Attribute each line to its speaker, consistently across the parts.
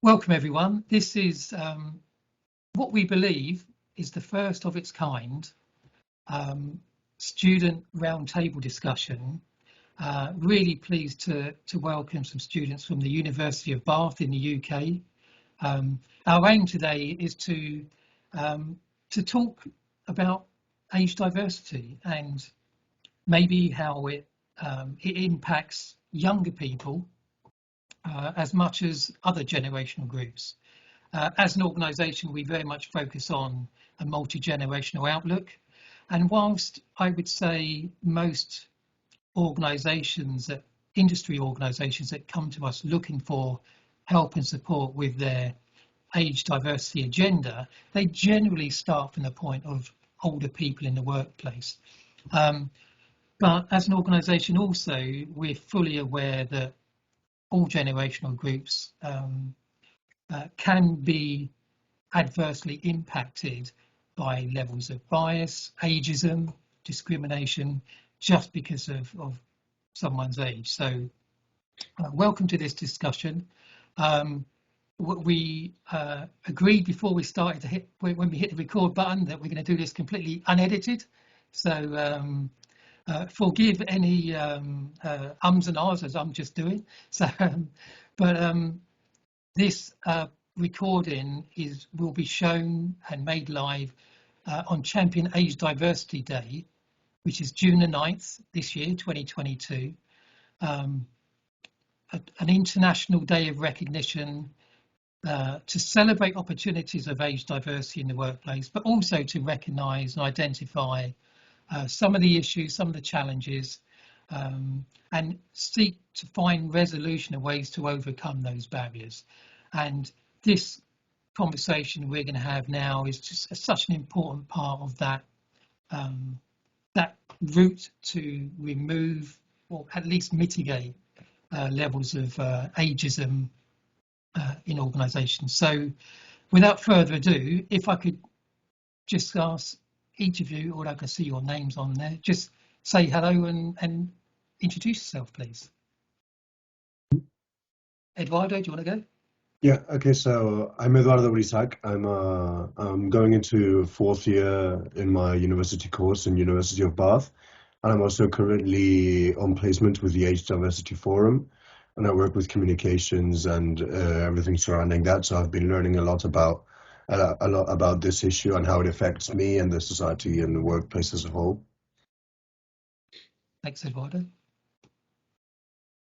Speaker 1: Welcome everyone. This is what we believe is the first of its kind student roundtable discussion. Really pleased to welcome some students from the University of Bath in the UK. Our aim today is to talk about age diversity and maybe how it impacts younger people as much as other generational groups. As an organisation, we very much focus on a multi-generational outlook. And whilst I would say most organisations, industry organisations that come to us looking for help and support with their age diversity agenda, they generally start from the point of older people in the workplace. But as an organisation also, we're fully aware that all generational groups can be adversely impacted by levels of bias, ageism, discrimination, just because of someone's age. So welcome to this discussion. We agreed before we started when we hit the record button that we're going to do this completely unedited. So forgive any ums and ahs as I'm just doing. So, this recording will be shown and made live on Champion Age Diversity Day, which is June the 9th this year, 2022. An international day of recognition to celebrate opportunities of age diversity in the workplace, but also to recognise and identify some of the issues, some of the challenges, and seek to find resolution and ways to overcome those barriers. And this conversation we're going to have now is just such an important part of that route to remove or at least mitigate levels of ageism in organisations. So without further ado, if I could just ask each of you, or I can see your names on there, just say hello and introduce yourself, please. Eduardo, do you want to go?
Speaker 2: Yeah, okay, so I'm Eduardo Brisac. I'm going into fourth year in my university course in University of Bath, and I'm also currently on placement with the Age Diversity Forum, and I work with communications and everything surrounding that. So I've been learning a lot about this issue and how it affects me and the society and the workplace as a whole.
Speaker 1: Thanks, Eduardo.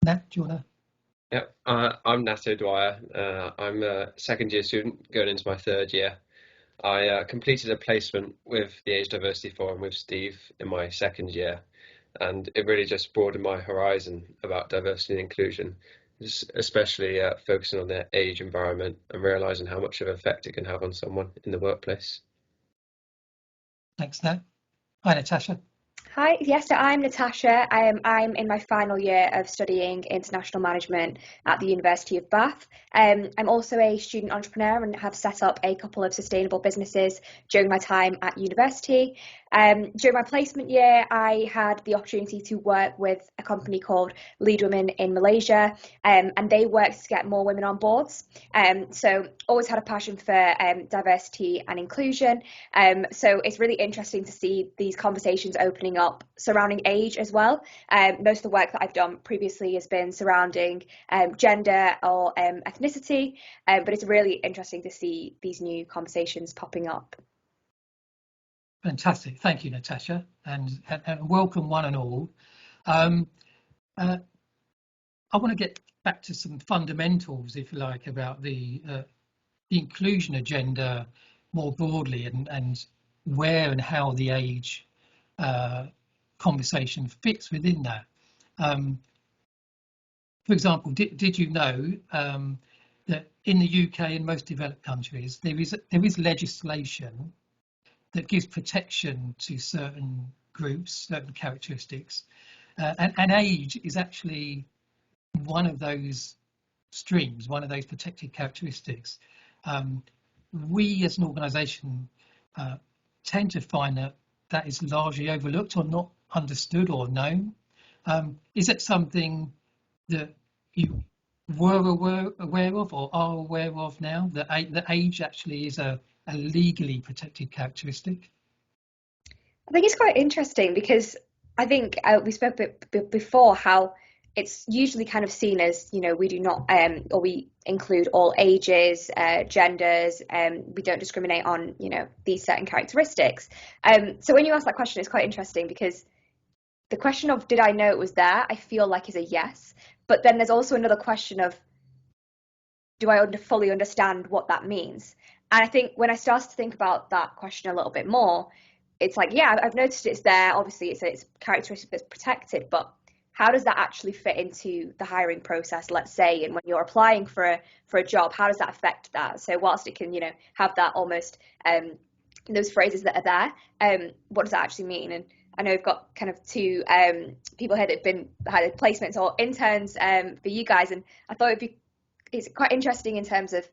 Speaker 1: Nat, do you want to?
Speaker 3: Yep, I'm Nat O'Dwyer. I'm a second year student going into my third year. I completed a placement with the Age Diversity Forum with Steve in my second year, and it really just broadened my horizon about diversity and inclusion, especially focusing on their age environment and realising how much of an effect it can have on someone in the workplace.
Speaker 1: Thanks, Nat. Hi, Natasha.
Speaker 4: Hi, yes, so I'm Natasha. I'm in my final year of studying international management at the University of Bath. I'm also a student entrepreneur and have set up a couple of sustainable businesses during my time at university. During my placement year, I had the opportunity to work with a company called Lead Women in Malaysia, and they worked to get more women on boards. So always had a passion for diversity and inclusion. So it's really interesting to see these conversations opening up surrounding age as well. Most of the work that I've done previously has been surrounding gender or ethnicity, but it's really interesting to see these new conversations popping up.
Speaker 1: Fantastic, thank you, Natasha, and welcome one and all. I want to get back to some fundamentals, if you like, about the inclusion agenda more broadly, and where and how the age conversation fits within that. For example, did you know that in the UK and most developed countries there is legislation that gives protection to certain groups, certain characteristics, and age is actually one of those streams, one of those protected characteristics. We as an organisation tend to find that is largely overlooked or not understood or known. Is it something that you aware of or are aware of now, that age actually is a legally protected characteristic?
Speaker 4: I think it's quite interesting because I think we spoke before how it's usually kind of seen as, we do not, or we include all ages, genders, we don't discriminate on, these certain characteristics. So when you ask that question, it's quite interesting because the question of did I know it was there, I feel like is a yes. But then there's also another question of do I fully understand what that means? And I think when I started to think about that question a little bit more, it's like, yeah, I've noticed it's there. Obviously, it's a characteristic that's protected, but how does that actually fit into the hiring process, let's say, and when you're applying for a job, how does that affect that? So whilst it can, have that almost those phrases that are there, what does that actually mean? And I know we've got kind of two people here that have been had placements or interns for you guys, and I thought it's quite interesting in terms of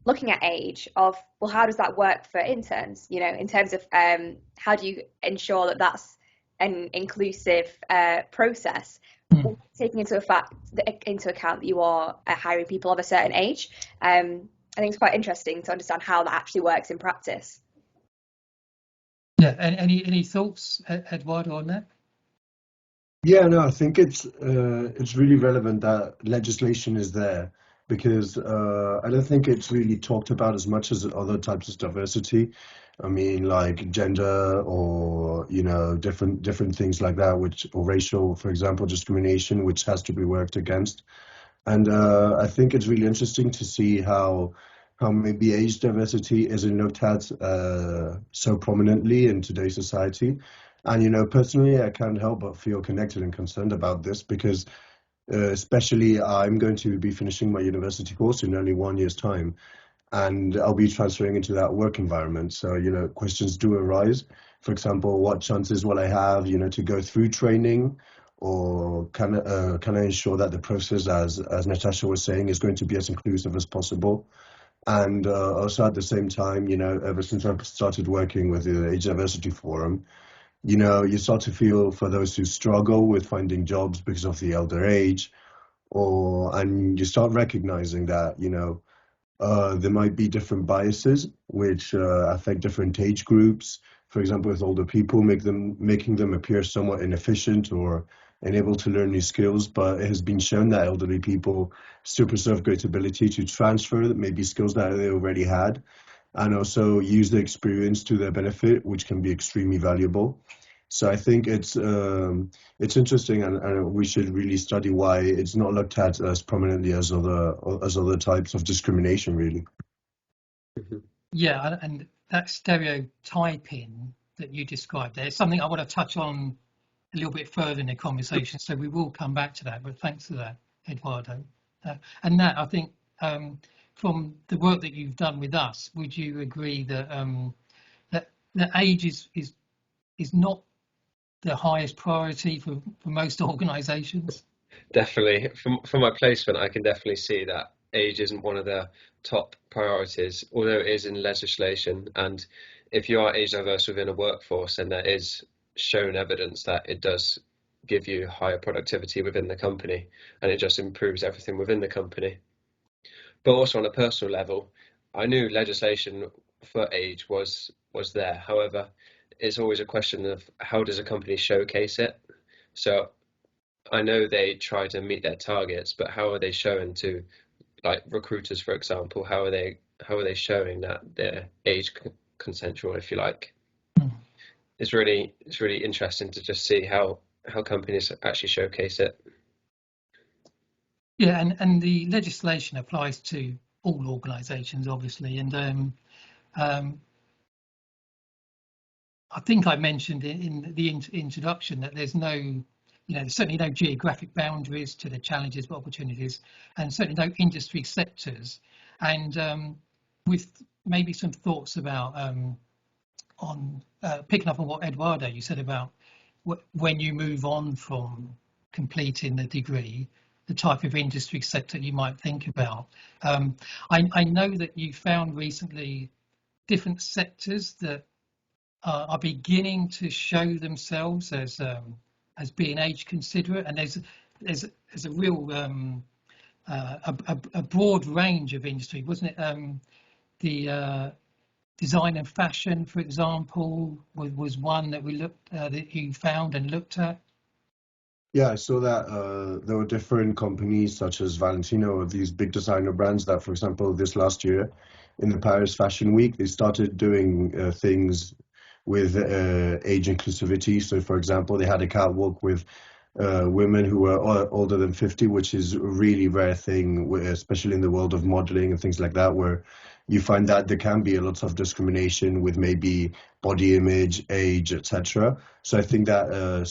Speaker 4: looking at age of, well, how does that work for interns, in terms of how do you ensure that that's an inclusive process, taking into account that you are hiring people of a certain age. I think it's quite interesting to understand how that actually works in practice.
Speaker 1: Yeah, and any thoughts, Eduardo, on that?
Speaker 2: Yeah, no, I think it's really relevant that legislation is there because I don't think it's really talked about as much as other types of diversity. I mean, like gender or different things like that, or racial, for example, discrimination, which has to be worked against. And I think it's really interesting to see how maybe age diversity isn't looked at so prominently in today's society. And personally, I can't help but feel connected and concerned about this because especially I'm going to be finishing my university course in only 1 year's time, and I'll be transferring into that work environment. So, questions do arise. For example, what chances will I have, to go through training, or can I ensure that the process, as Natasha was saying, is going to be as inclusive as possible? And also at the same time, ever since I've started working with the Age Diversity Forum, you start to feel for those who struggle with finding jobs because of the elder age, and you start recognizing that, there might be different biases which affect different age groups. For example, with older people, making them appear somewhat inefficient or unable to learn new skills. But it has been shown that elderly people still preserve great ability to transfer maybe skills that they already had, and also use the experience to their benefit, which can be extremely valuable. So I think it's interesting, and we should really study why it's not looked at as prominently as other types of discrimination, really.
Speaker 1: Yeah, and that stereotyping that you described there is something I want to touch on a little bit further in the conversation, so we will come back to that, but thanks for that, Eduardo. And Nat, I think from the work that you've done with us, would you agree that that age is not the highest priority for most organisations?
Speaker 3: Definitely. From my placement, I can definitely see that age isn't one of the top priorities, although it is in legislation. And if you are age diverse within a workforce, then there is shown evidence that it does give you higher productivity within the company, and it just improves everything within the company. But also on a personal level, I knew legislation for age was there. However, it's always a question of how does a company showcase it? So I know they try to meet their targets, but how are they showing to, like, recruiters, for example? How are they showing that they're age consensual, if you like? It's really interesting to just see how companies actually showcase it.
Speaker 1: Yeah, and the legislation applies to all organisations, obviously, and I think I mentioned in the introduction that there's certainly no geographic boundaries to the challenges and opportunities, and certainly no industry sectors. And with maybe some thoughts about on picking up on what Eduardo you said about when you move on from completing the degree, the type of industry sector you might think about. I know that you found recently different sectors that are beginning to show themselves as being age considerate, and there's a real a broad range of industry, wasn't it? The design and fashion, for example, was one that we looked that you found and looked at.
Speaker 2: Yeah, I saw that there were different companies such as Valentino or these big designer brands that, for example, this last year in the Paris Fashion Week, they started doing things with age inclusivity. So, for example, they had a catwalk with women who were older than 50, which is a really rare thing, especially in the world of modeling and things like that, where you find that there can be a lot of discrimination with maybe body image, age, etc. So I think that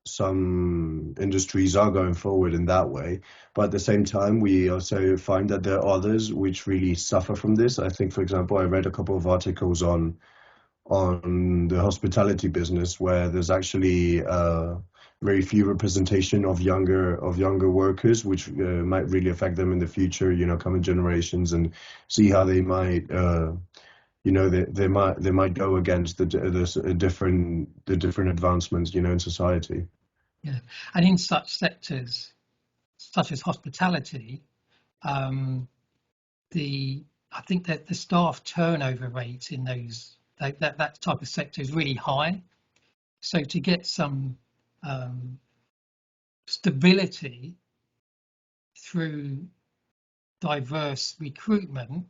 Speaker 2: some industries are going forward in that way, but at the same time, we also find that there are others which really suffer from this. I think, for example, I read a couple of articles on the hospitality business where there's actually very few representation of younger workers, which might really affect them in the future, coming generations, and see how they might they might go against the different advancements in society.
Speaker 1: Yeah, and in such sectors such as hospitality, I think that the staff turnover rate in that type of sector is really high. So to get some stability through diverse recruitment,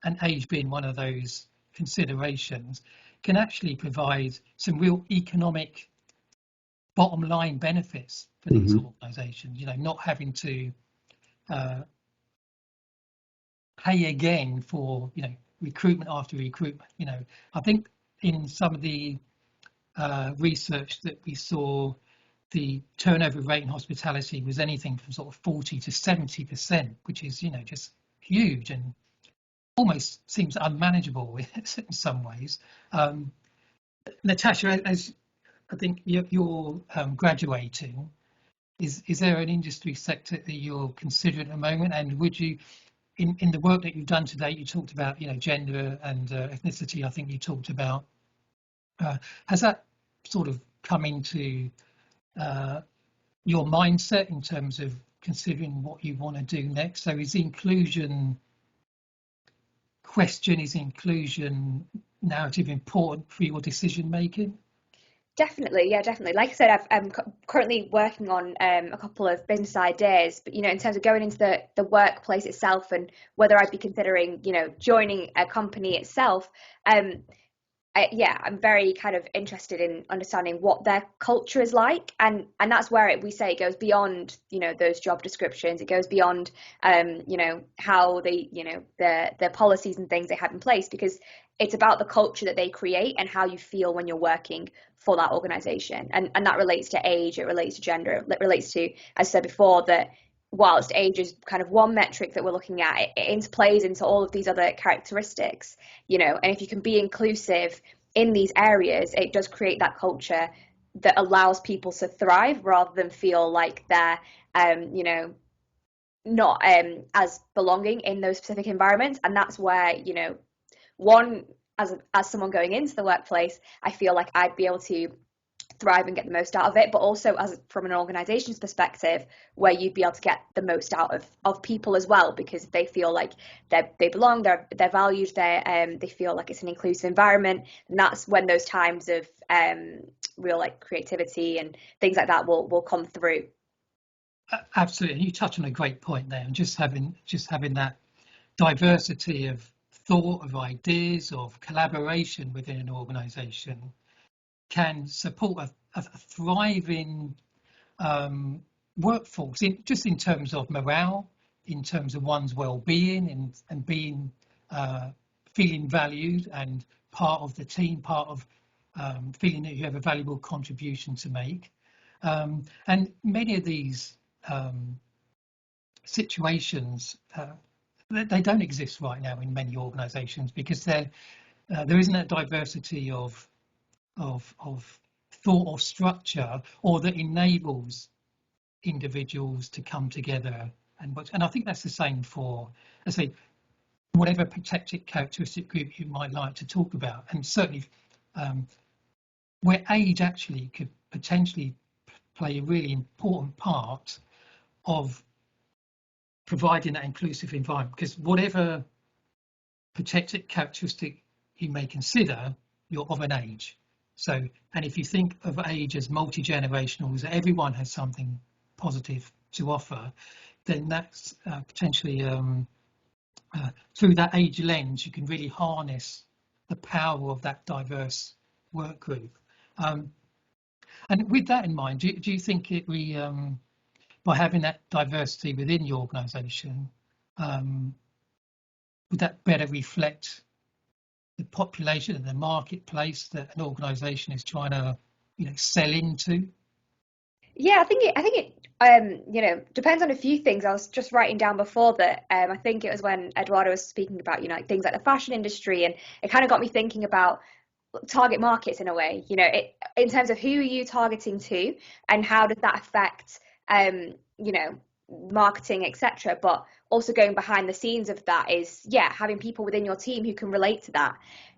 Speaker 1: and age being one of those considerations, can actually provide some real economic bottom line benefits for these organisations. Not having to pay again for recruitment after recruitment. I think in some of the research that we saw, the turnover rate in hospitality was anything from sort of 40 to 70%, which is just huge and almost seems unmanageable in some ways. Natasha, as I think you're graduating, is there an industry sector that you're considering at the moment, and would you, in the work that you've done today, you talked about gender and ethnicity. I think you talked about has that sort of come into your mindset in terms of considering what you want to do next? So is the inclusion narrative important for your decision making?
Speaker 4: Definitely, yeah, definitely. Like I said, I'm currently working on a couple of business ideas, but in terms of going into the workplace itself and whether I'd be considering joining a company itself, I'm very kind of interested in understanding what their culture is like, and that's where we say it goes beyond those job descriptions. It goes beyond how they their policies and things they have in place, because it's about the culture that they create and how you feel when you're working for that organization, and that relates to age, it relates to gender, it relates to, as I said before, that whilst age is kind of one metric that we're looking at, it interplays into all of these other characteristics, and if you can be inclusive in these areas, it does create that culture that allows people to thrive rather than feel like they're not as belonging in those specific environments. And that's where one, as someone going into the workplace, I feel like I'd be able to thrive and get the most out of it, but also as from an organization's perspective, where you'd be able to get the most out of people as well, because they feel like they belong, they're valued, they feel like it's an inclusive environment, and that's when those times of real like creativity and things like that will come through.
Speaker 1: Absolutely, and you touch on a great point there, and just having that diversity of thought, of ideas, of collaboration within an organization can support a thriving workforce, just in terms of morale, in terms of one's well-being, and being feeling valued and part of the team, part of feeling that you have a valuable contribution to make. And many of these situations, they don't exist right now in many organisations, because there isn't a diversity of thought or structure, or that enables individuals to come together and I think that's the same for, I say, whatever protected characteristic group you might like to talk about, and certainly where age actually could potentially play a really important part of providing that inclusive environment, because whatever protected characteristic you may consider, you're of an age. So, and if you think of age as multi-generational, as everyone has something positive to offer, then that's potentially through that age lens, you can really harness the power of that diverse work group. And with that in mind, do you think by having that diversity within the organisation, would that better reflect the population and the marketplace that an organisation is trying to, sell into?
Speaker 4: Yeah, I think it depends on a few things. I was just writing down before that. I think it was when Eduardo was speaking about, like things like the fashion industry, and it kind of got me thinking about target markets in a way. In terms of who are you targeting to, and how does that affect, marketing, etc. But also going behind the scenes of that is, having people within your team who can relate to that.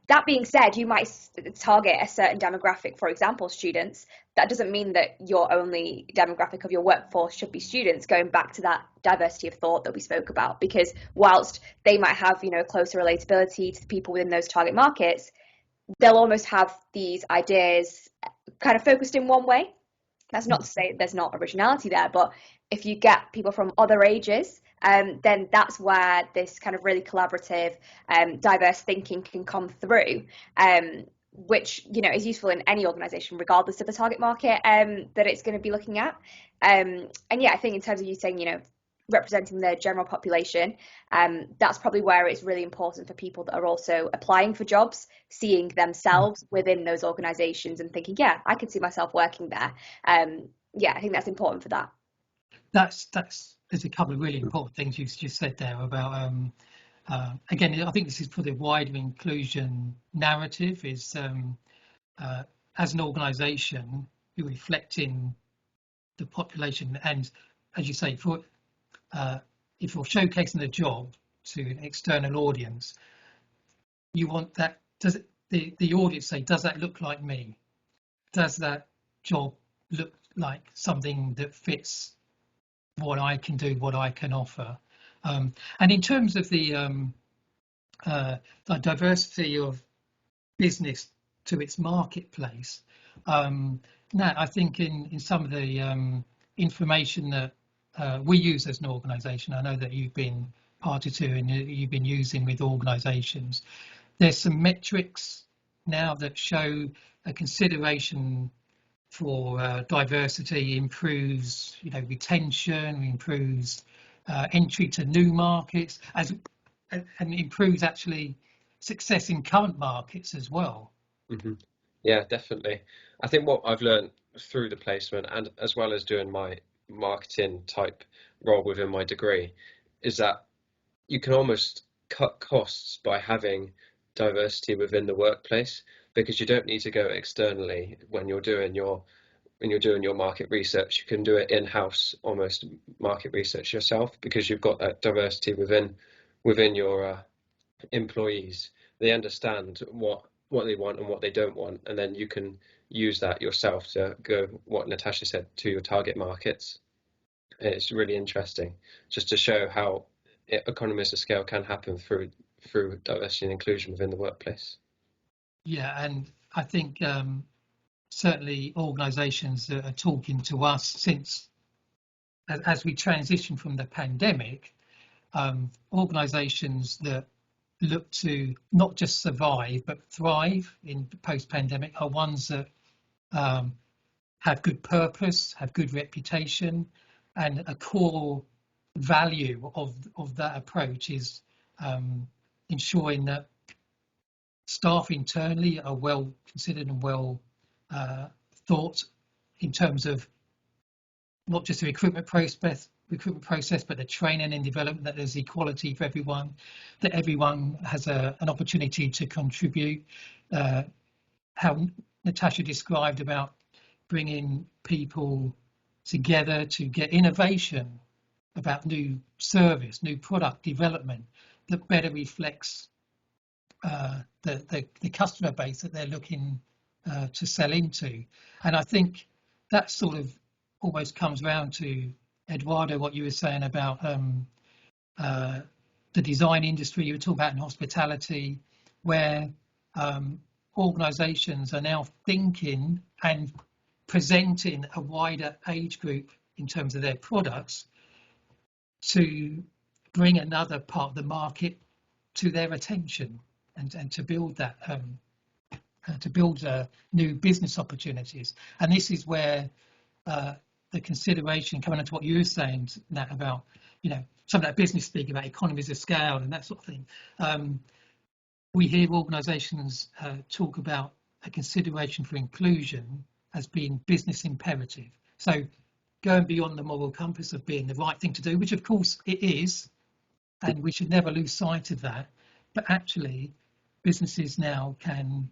Speaker 4: That being said, you might target a certain demographic, for example, students. That doesn't mean that your only demographic of your workforce should be students, going back to that diversity of thought that we spoke about, because whilst they might have, a closer relatability to the people within those target markets, they'll almost have these ideas kind of focused in one way. That's not to say there's not originality there, but if you get people from other ages, then that's where this kind of really collaborative, diverse thinking can come through, which is useful in any organisation, regardless of the target market that it's going to be looking at. And I think in terms of you saying, representing the general population, that's probably where it's really important for people that are also applying for jobs, seeing themselves within those organisations and thinking, I can see myself working there. I think that's important for that.
Speaker 1: There's a couple of really important things you just said there about, again, I think this is for the wider inclusion narrative, is as an organisation, you're reflecting the population, and as you say, if you're showcasing a job to an external audience, you want that, the audience say, does that look like me? Does that job look like something that fits what I can do, what I can offer? And in terms of the diversity of business to its marketplace, now I think in some of the information that we use as an organisation, I know that you've been party to and you've been using with organisations, there's some metrics now that show a consideration for diversity improves, retention, improves entry to new markets, and improves actually success in current markets as well.
Speaker 3: Mm-hmm. Yeah, definitely. I think what I've learned through the placement, and as well as doing my marketing type role within my degree, is that you can almost cut costs by having diversity within the workplace, because you don't need to go externally when you're doing your market research. You can do it in-house, almost market research yourself, because you've got that diversity within your employees. They understand what they want and what they don't want, and then you can use that yourself to go, what Natasha said, to your target markets. It's really interesting just to show how economies of scale can happen through diversity and inclusion within the workplace.
Speaker 1: Yeah, and I think certainly organisations that are talking to us since, as we transition from the pandemic, organisations that look to not just survive but thrive in post-pandemic are ones that have good purpose, have good reputation, and a core value of that approach is ensuring that staff internally are well considered and well thought in terms of not just the recruitment process, but the training and development, that there's equality for everyone, that everyone has an opportunity to contribute. How Natasha described about bringing people together to get innovation about new service, new product development that better reflects the customer base that they're looking to sell into. And I think that sort of almost comes round to, Eduardo, what you were saying about the design industry, you were talking about in hospitality, where organisations are now thinking and presenting a wider age group in terms of their products to bring another part of the market to their attention and to build that new business opportunities. And this is where the consideration, coming into what you were saying, Nat, about some of that business speak about economies of scale and that sort of thing. We hear organisations talk about a consideration for inclusion as being business imperative. So going beyond the moral compass of being the right thing to do, which of course it is, and we should never lose sight of that. But actually, businesses now can,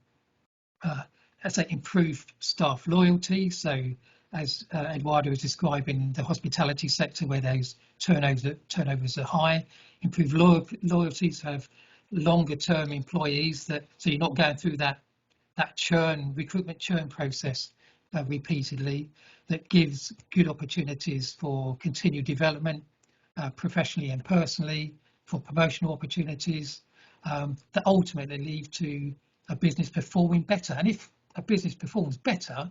Speaker 1: let's say, improve staff loyalty. So as Eduardo was describing, the hospitality sector where those turnovers are high, improve loyalty, to have longer term employees, so you're not going through that recruitment churn process repeatedly, that gives good opportunities for continued development professionally and personally, for promotional opportunities that ultimately lead to a business performing better. And if a business performs better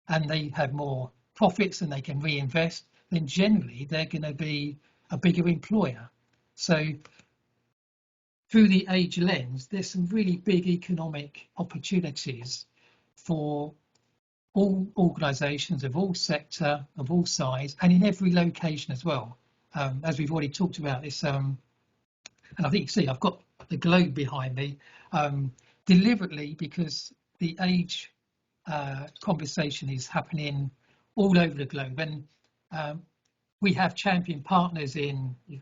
Speaker 1: and they have more profits and they can reinvest, then generally they're going to be a bigger employer. So through the age lens, there's some really big economic opportunities for all organisations of all sector, of all size, and in every location as well. As we've already talked about this, and I think you see I've got the globe behind me, deliberately, because the age conversation is happening all over the globe, and we have champion partners in, I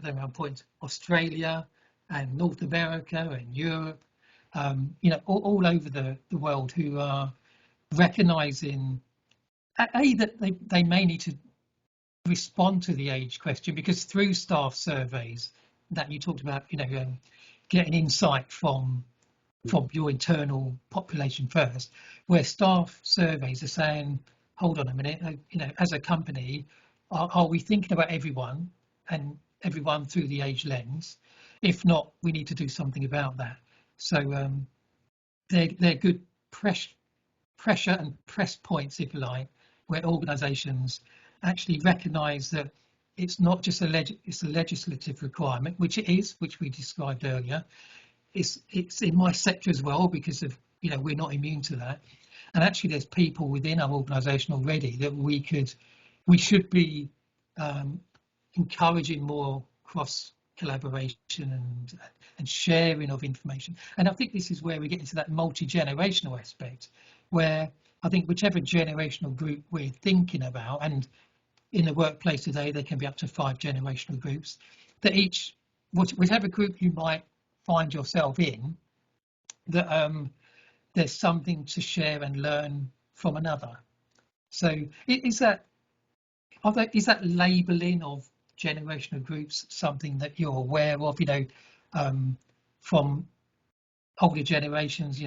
Speaker 1: don't know, I'm pointing to Australia and North America and Europe, all over the world, who are recognising that they may need to respond to the age question, because through staff surveys that you talked about, getting insight from your internal population first, where staff surveys are saying, hold on a minute, as a company, are we thinking about everyone and everyone through the age lens? If not, we need to do something about that. So they're good pressure and press points, if you like, where organisations actually recognise that it's not just it's a legislative requirement, which it is, which we described earlier. It's in my sector as well, because of we're not immune to that. And actually, there's people within our organisation already that we should be encouraging more cross collaboration and sharing of information. And I think this is where we get into that multi-generational aspect, where I think whichever generational group we're thinking about, and in the workplace today there can be up to 5 generational groups, that whichever group you might find yourself in, that there's something to share and learn from another. So is that labelling of generational groups something that you're aware of, from older generations,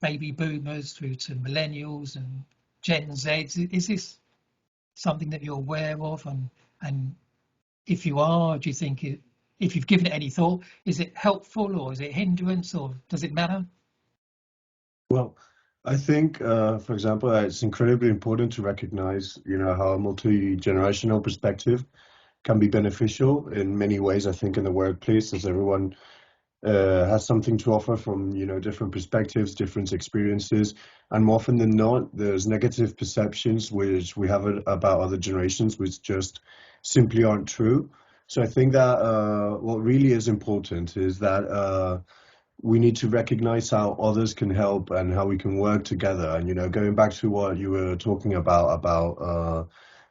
Speaker 1: baby boomers through to millennials and Gen Z? Is this something that you're aware of? And if you are, do you think if you've given it any thought, is it helpful or is it hindrance, or does it matter?
Speaker 2: Well, I think, for example, it's incredibly important to recognize, how a multi-generational perspective can be beneficial in many ways. I think in the workplace, as everyone has something to offer from different perspectives, different experiences, and more often than not, there's negative perceptions which we have about other generations which just simply aren't true. So I think that what really is important is that we need to recognize how others can help and how we can work together. And going back to what you were talking about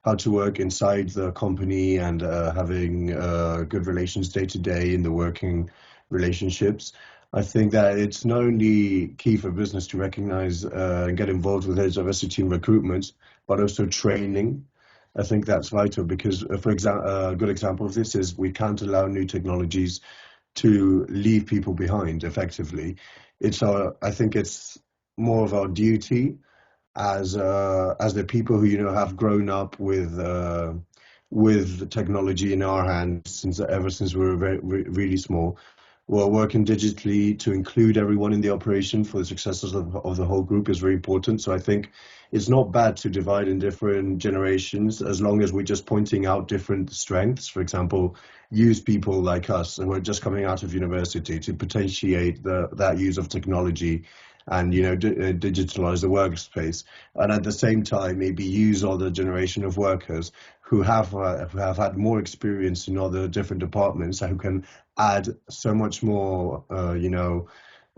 Speaker 2: how to work inside the company and having good relations day to day in the working relationships, I think that it's not only key for business to recognize and get involved with age diversity in recruitment, but also training. I think that's vital, because, for example, a good example of this is we can't allow new technologies to leave people behind effectively. I think it's more of our duty as the people who have grown up with with technology in our hands ever since we were really small. Well, working digitally to include everyone in the operation for the successes of the whole group is very important. So I think it's not bad to divide in different generations as long as we're just pointing out different strengths. For example, use people like us, and we're just coming out of university, to potentiate that use of technology and digitalize the workspace, and at the same time maybe use other generation of workers who have had more experience in other different departments, who can add so much more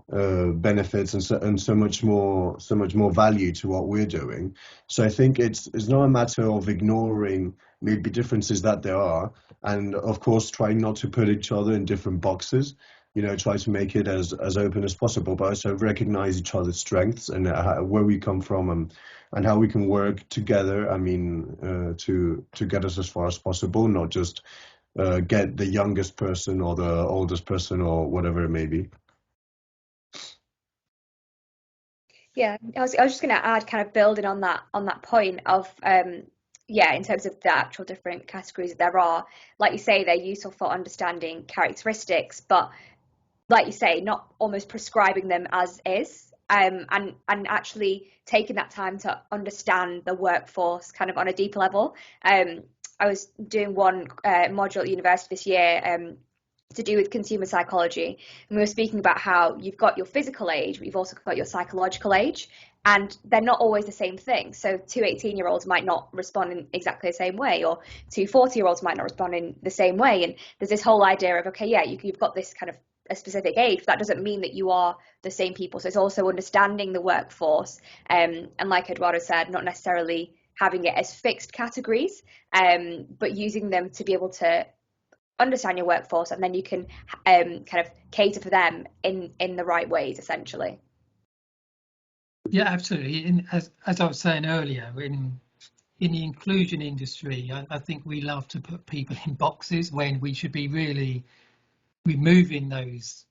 Speaker 2: benefits and so much more value to what we're doing. So I think it's not a matter of ignoring maybe differences that there are, and of course trying not to put each other in different boxes. Try to make it as open as possible, but also recognize each other's strengths and where we come from, and how we can work together. I mean, to get us as far as possible, not just get the youngest person or the oldest person or whatever it may be.
Speaker 4: Yeah, I was just going to add, kind of building on that point of in terms of the actual different categories that there are, like you say, they're useful for understanding characteristics, but like you say, not almost prescribing them as is, and actually taking that time to understand the workforce kind of on a deeper level. I was doing one module at university this year to do with consumer psychology, and we were speaking about how you've got your physical age, but you've also got your psychological age, and they're not always the same thing. So two 18-year-olds might not respond in exactly the same way, or two 40-year-olds might not respond in the same way. And there's this whole idea of, okay, yeah, you've got this kind of a specific age, but that doesn't mean that you are the same people. So it's also understanding the workforce, and like Eduardo said, not necessarily having it as fixed categories, but using them to be able to understand your workforce, and then you can kind of cater for them in the right ways, essentially.
Speaker 1: Yeah, absolutely. As I was saying earlier, in the inclusion industry, I think we love to put people in boxes when we should be really removing those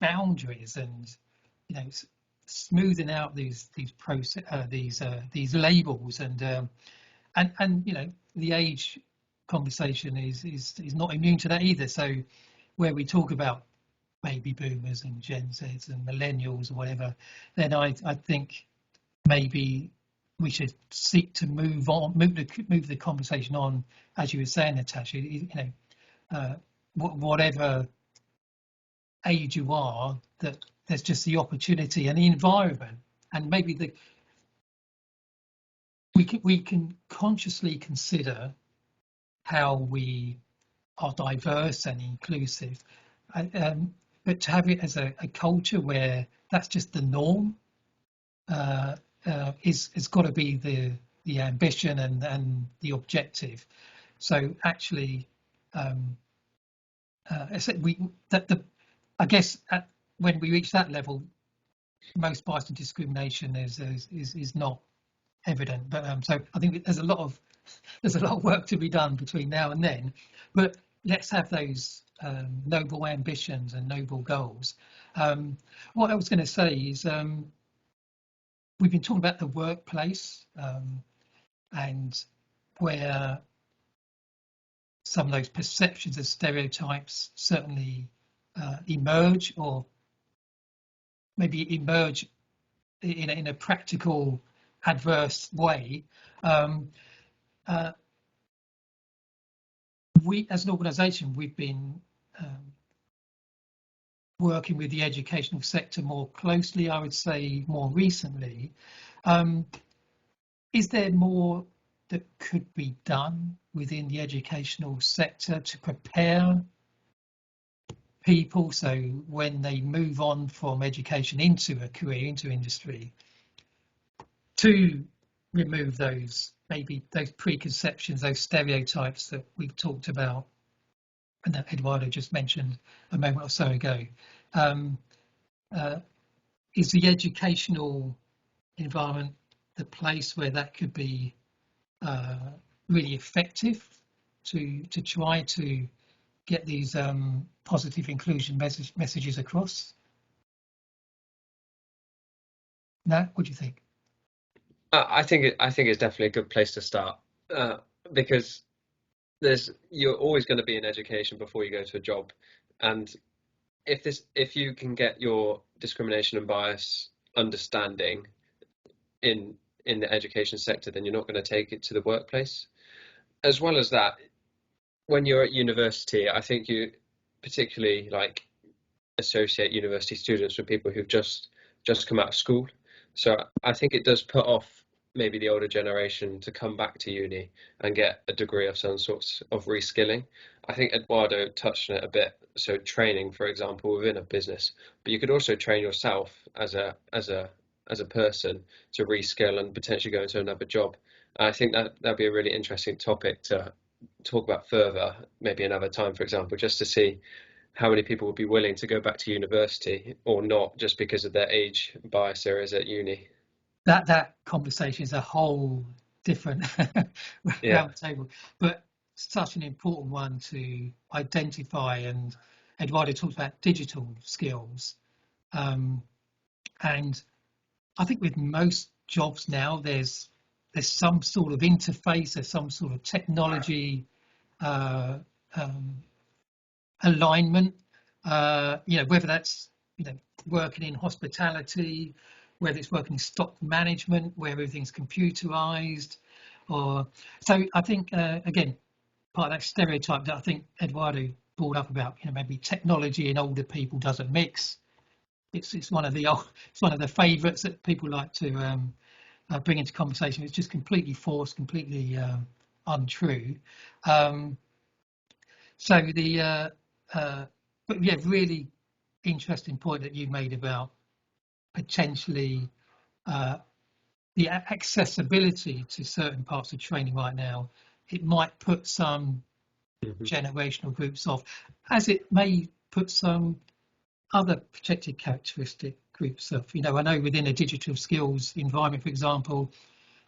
Speaker 1: boundaries and smoothing out these labels, and the age conversation is not immune to that either. So where we talk about baby boomers and Gen Zs and millennials or whatever, then I think maybe we should seek to move the conversation on, as you were saying, Natasha. Whatever age you are, that there's just the opportunity and the environment, and maybe we can consciously consider how we are diverse and inclusive, but to have it as a culture where that's just the norm is got to be the ambition and the objective. So actually, I guess when we reach that level, most bias and discrimination is not evident. But so I think there's a lot of work to be done between now and then. But let's have those noble ambitions and noble goals. What I was going to say is we've been talking about the workplace and where some of those perceptions of stereotypes certainly emerge, or maybe emerge in a practical, adverse way. We, as an organisation, we've been working with the educational sector more closely, I would say, more recently. Is there more that could be done within the educational sector to prepare people, so when they move on from education into a career, into industry, to remove those preconceptions, those stereotypes that we've talked about and that Eduardo just mentioned a moment or so ago? Is the educational environment the place where that could be really effective to try to get these positive inclusion messages across? Nat, what do you think?
Speaker 3: I think it's definitely a good place to start, because you're always going to be in education before you go to a job, and if you can get your discrimination and bias understanding in the education sector, then you're not going to take it to the workplace. As well as that, when you're at university, I think you particularly like associate university students with people who've just come out of school. So I think it does put off maybe the older generation to come back to uni and get a degree of some sorts of reskilling. I think Eduardo touched on it a bit. So training, for example, within a business, but you could also train yourself as a person to reskill and potentially go into another job. I think that'd be a really interesting topic to talk about further, maybe another time, for example, just to see how many people would be willing to go back to university or not, just because of their age bias there is at uni.
Speaker 1: That conversation is a whole different round table, but such an important one to identify. And Eduardo talks about digital skills, and I think with most jobs now, there's some sort of interface, there's some sort of technology alignment. Whether that's working in hospitality, whether it's working in stock management, where everything's computerized, or so. I think again, part of that stereotype that I think Eduardo brought up about maybe technology and older people doesn't mix. It's one of the favourites that people like to bring into conversation. It's just completely forced, completely untrue. But yeah, really interesting point that you made about potentially the accessibility to certain parts of training right now. It might put some generational groups off, as it may put some other protected characteristic groups off. I know within a digital skills environment, for example,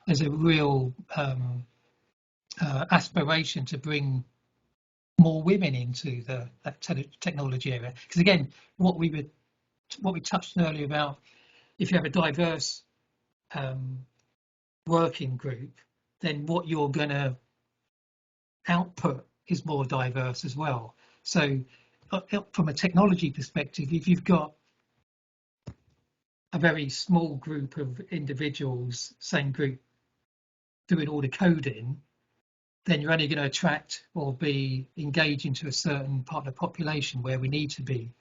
Speaker 1: there's a real aspiration to bring more women into that technology area, because again, what we touched earlier about, if you have a diverse working group, then what you're going to output is more diverse as well. So from a technology perspective, if you've got a very small group of individuals, same group, doing all the coding, then you're only going to attract or be engaging to a certain part of the population where we need to be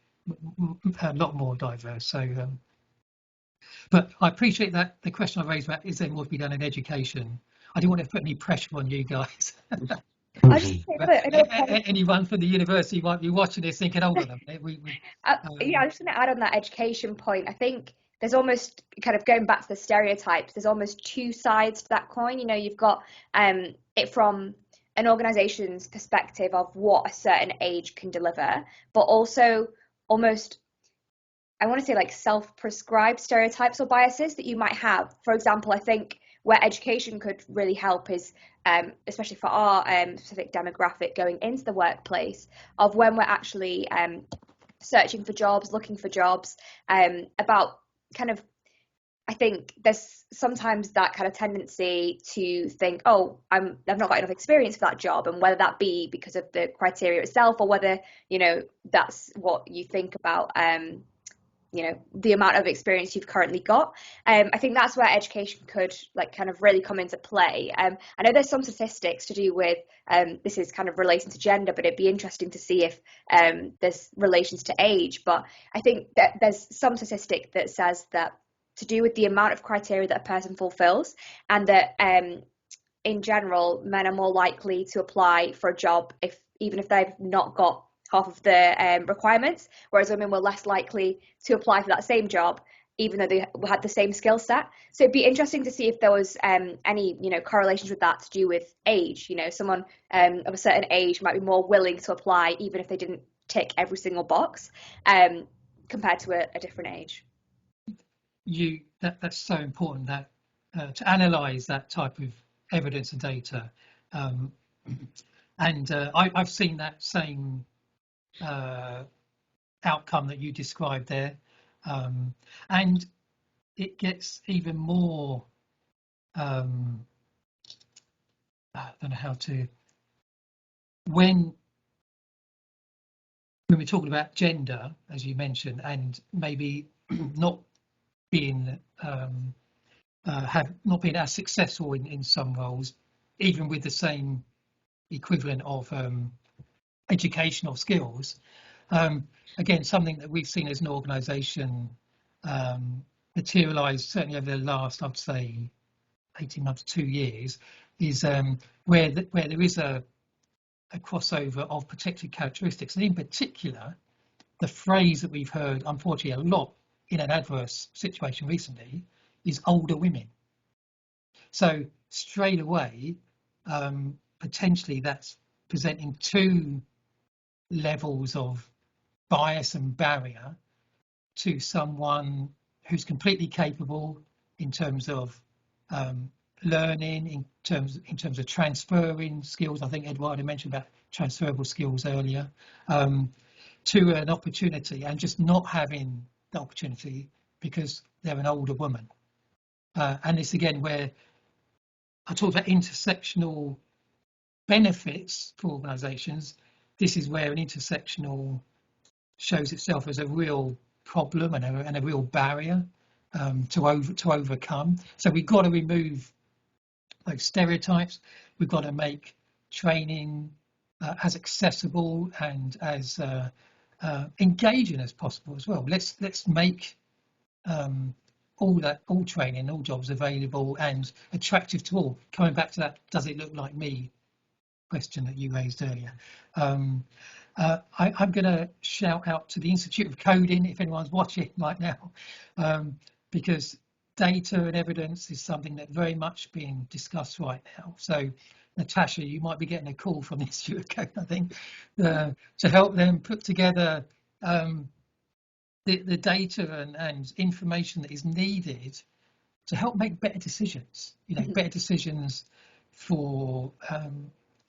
Speaker 1: a lot more diverse. So, but I appreciate that the question I raised about is there more to be done in education. I didn't want to put any pressure on you guys. Anyone from the university might be watching this thinking, hold on a minute.
Speaker 4: Yeah, I'm just going to add on that education point. I think there's almost, kind of going back to the stereotypes, there's almost two sides to that coin. You've got it from an organisation's perspective of what a certain age can deliver, but also almost, I want to say, like self-prescribed stereotypes or biases that you might have. For example, I think where education could really help is, especially for our specific demographic going into the workplace, of when we're actually searching for jobs, looking for jobs, about kind of, I think there's sometimes that kind of tendency to think, oh, I've not got enough experience for that job, and whether that be because of the criteria itself or whether, that's what you think about the amount of experience you've currently got. I think that's where education could kind of really come into play. I know there's some statistics to do with, this is kind of relating to gender, but it'd be interesting to see if there's relations to age. But I think that there's some statistic that says that to do with the amount of criteria that a person fulfills, and that in general, men are more likely to apply for a job even if they've not got half of the requirements, whereas women were less likely to apply for that same job, even though they had the same skill set. So it'd be interesting to see if there was any, correlations with that to do with age. Someone of a certain age might be more willing to apply, even if they didn't tick every single box, compared to a different age.
Speaker 1: That's so important, that to analyse that type of evidence and data, and I've seen that same outcome that you described there, and it gets even more, I don't know how to when we're talking about gender, as you mentioned, and maybe not being not being as successful in some roles, even with the same equivalent of educational skills. Again, something that we've seen as an organisation materialise certainly over the last, I'd say, 18 months, 2 years, is where there is a crossover of protected characteristics, and in particular, the phrase that we've heard, unfortunately, a lot in an adverse situation recently is older women. So straight away, potentially that's presenting two levels of bias and barrier to someone who's completely capable in terms of learning, in terms of transferring skills. I think Eduardo mentioned about transferable skills earlier, to an opportunity, and just not having the opportunity because they're an older woman. And it's again where I talk about intersectional benefits for organisations. This is where an intersectional shows itself as a real problem and a real barrier to overcome. So we've got to remove those stereotypes. We've got to make training as accessible and as engaging as possible as well. Let's make all training, all jobs available and attractive to all. Coming back to that, does it look like me question that you raised earlier. I'm going to shout out to the Institute of Coding if anyone's watching right now, because data and evidence is something that very much being discussed right now. So Natasha, you might be getting a call from the Institute of Coding, I think, to help them put together the data and information that is needed to help make better decisions, better decisions for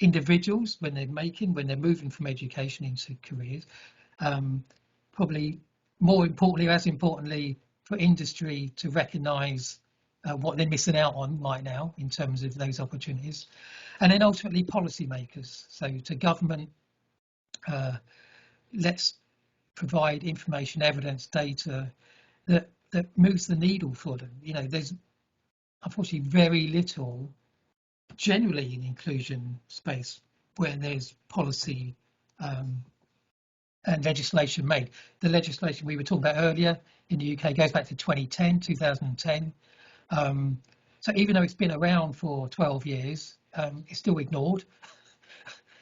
Speaker 1: individuals when they're moving from education into careers, probably as importantly for industry to recognise what they're missing out on right now in terms of those opportunities, and then ultimately policymakers. So to government, let's provide information, evidence, data that moves the needle for them. There's unfortunately very little generally in inclusion space where there's policy and legislation made. The legislation we were talking about earlier in the UK goes back to 2010. So even though it's been around for 12 years, it's still ignored,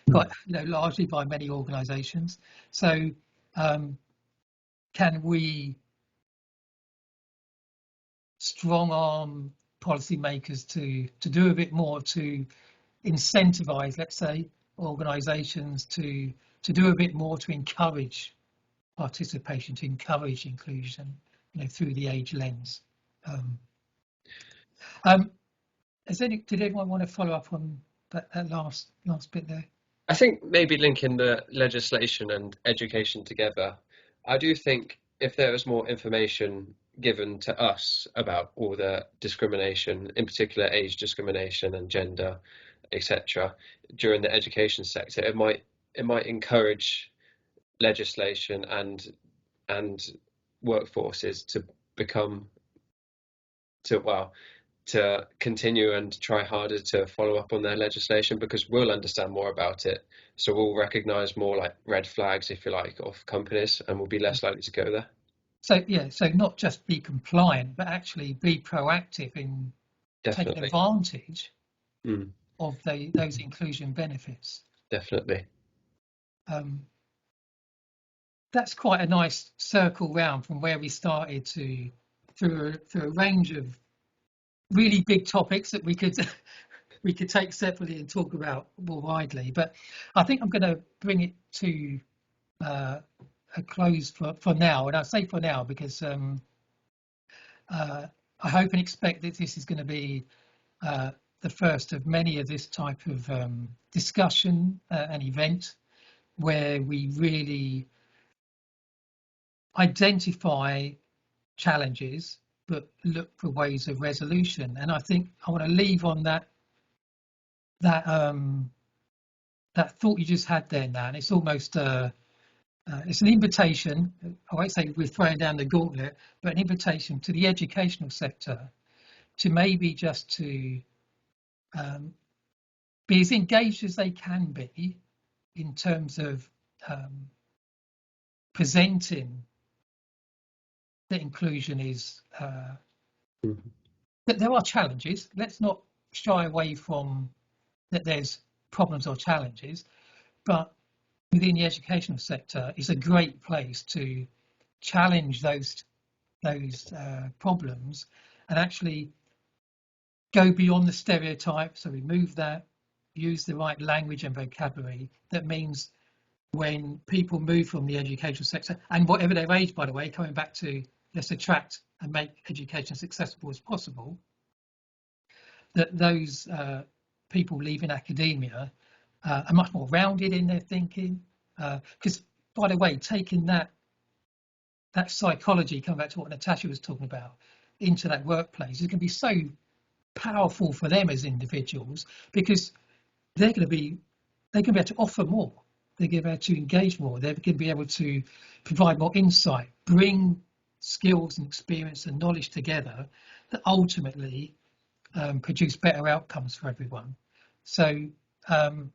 Speaker 1: but largely by many organisations. So can we strong arm policymakers to do a bit more to incentivise, let's say, organisations to do a bit more to encourage participation, to encourage inclusion, through the age lens. Did anyone want to follow up on that last bit there?
Speaker 3: I think maybe linking the legislation and education together, I do think if there was more information given to us about all the discrimination, in particular age discrimination and gender, etc., during the education sector, it might encourage legislation and workforces to continue and try harder to follow up on their legislation, because we'll understand more about it, so we'll recognise more like red flags, if you like, of companies, and we'll be less likely to go there.
Speaker 1: So not just be compliant, but actually be proactive in taking advantage of those inclusion benefits.
Speaker 3: Definitely.
Speaker 1: That's quite a nice circle round from where we started through a range of really big topics that we could take separately and talk about more widely. But I think I'm going to bring it to a close for now, and I say for now because I hope and expect that this is going to be the first of many of this type of discussion and event where we really identify challenges but look for ways of resolution. And I think I want to leave on that that thought you just had there, Nan, it's almost it's an invitation. I won't say we're throwing down the gauntlet, but an invitation to the educational sector to maybe just to be as engaged as they can be in terms of presenting that inclusion is that there are challenges. Let's not shy away from that there's problems or challenges, but within the educational sector is a great place to challenge those problems and actually go beyond the stereotype. So remove that, use the right language and vocabulary that means when people move from the educational sector, and whatever their age, by the way, coming back to let's attract and make education as accessible as possible, that those people leaving academia are much more rounded in their thinking. Because, by the way, taking that psychology, coming back to what Natasha was talking about, into that workplace is going to be so powerful for them as individuals, because they're going to be able to offer more. They're going to be able to engage more. They're going to be able to provide more insight, bring skills and experience and knowledge together that ultimately produce better outcomes for everyone. So I'm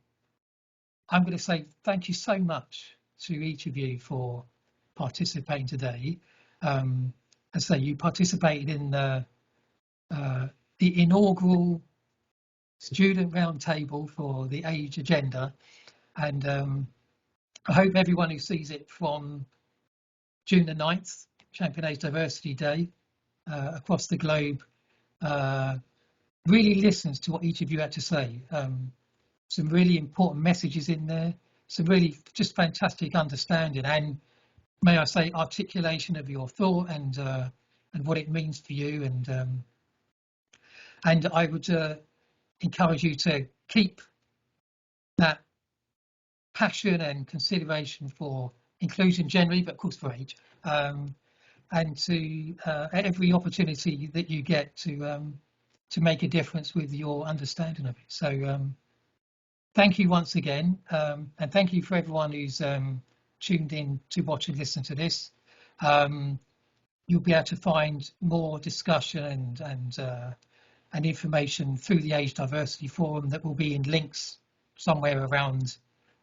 Speaker 1: going to say thank you so much to each of you for participating today. As I say, you participated in the inaugural student roundtable for the age agenda, and I hope everyone who sees it from June the 9th, Champion Age Diversity Day, across the globe, really listens to what each of you had to say. Some really important messages in there, some really just fantastic understanding, and may I say articulation of your thought and what it means for you. And I would encourage you to keep that passion and consideration for inclusion generally, but of course for age, and to every opportunity that you get to make a difference with your understanding of it. So thank you once again, and thank you for everyone who's tuned in to watch and listen to this. You'll be able to find more discussion and information through the Age Diversity Forum that will be in links somewhere around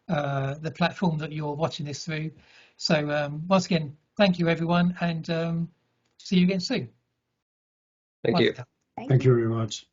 Speaker 1: the platform that you're watching this through. So once again, thank you everyone, and see you again soon.
Speaker 3: Thank you.
Speaker 2: Thank you very much.